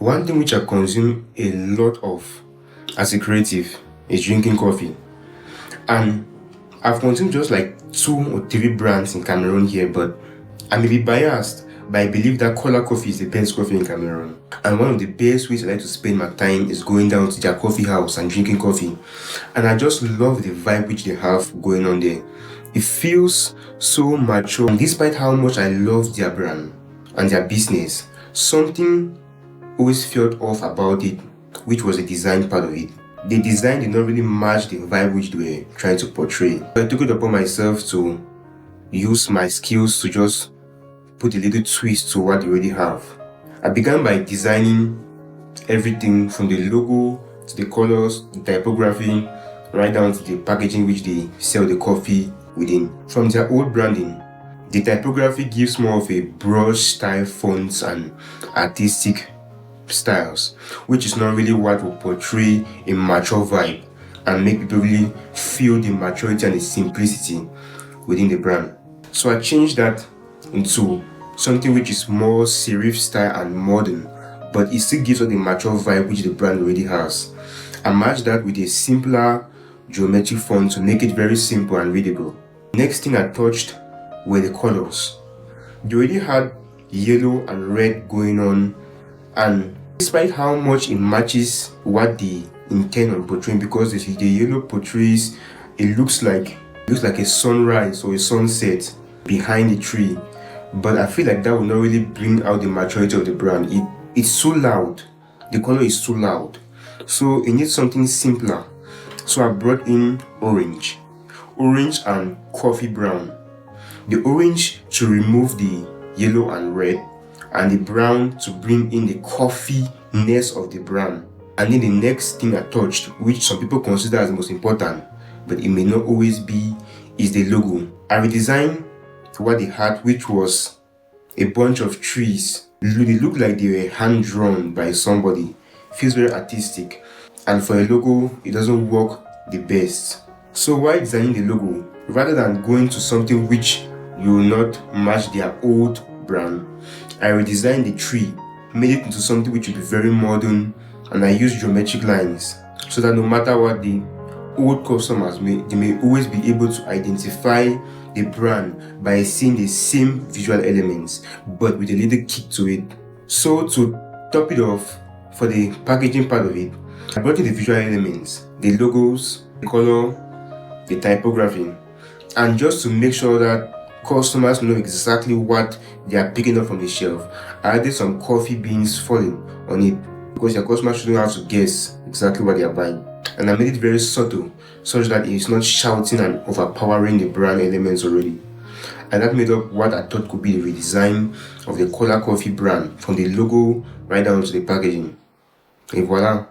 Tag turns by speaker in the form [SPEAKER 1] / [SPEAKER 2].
[SPEAKER 1] One thing which I consume a lot of as a creative is drinking coffee. And I've consumed just like 2 or 3 brands in Cameroon here, but I may be biased, but I believe that Kola Coffee is the best coffee in Cameroon. And one of the best ways I like to spend my time is going down to their coffee house and drinking coffee. And I just love the vibe which they have going on there. It feels so mature. And despite how much I love their brand and their business, something always felt off about it, which was the design part of it. The design did not really match the vibe which they were trying to portray. So I took it upon myself to use my skills to just put a little twist to what they already have. I began by designing everything from the logo to the colors, the typography, right down to the packaging which they sell the coffee within. From their old branding, the typography gives more of a brush style fonts and artistic styles, which is not really what will portray a mature vibe and make people really feel the maturity and the simplicity within the brand. So I changed that into something which is more serif style and modern, but it still gives us the mature vibe which the brand already has. I matched that with a simpler geometric font to make it very simple and readable. Next thing I touched were the colors. They already had yellow and red going on, and despite how much it matches what they intend on portraying, because the yellow portrays, it looks like a sunrise or a sunset behind the tree, but I feel like that will not really bring out the maturity of the brand. It's so loud. The color is so loud, so it needs something simpler. So I brought in orange and coffee brown. The orange to remove the yellow and red, and the brown to bring in the coffee-ness of the brand. And then the next thing I touched, which some people consider as the most important, but it may not always be, is the logo. I redesigned what they had, which was a bunch of trees. They look like they were hand-drawn by somebody. It feels very artistic. And for a logo, it doesn't work the best. So while designing the logo, rather than going to something which will not match their old brand, I redesigned the tree, made it into something which will be very modern, and I used geometric lines so that no matter what the old customers they may always be able to identify the brand by seeing the same visual elements, but with a little kick to it. So to top it off, for the packaging part of it, I brought in the visual elements, the logos, the color, the typography, and just to make sure that customers know exactly what they are picking up from the shelf, I added some coffee beans falling on it, because your customers shouldn't have to guess exactly what they are buying. And I made it very subtle, such that it's not shouting and overpowering the brand elements already. And that made up what I thought could be the redesign of the Kola Coffee brand, from the logo right down to the packaging. Et voila.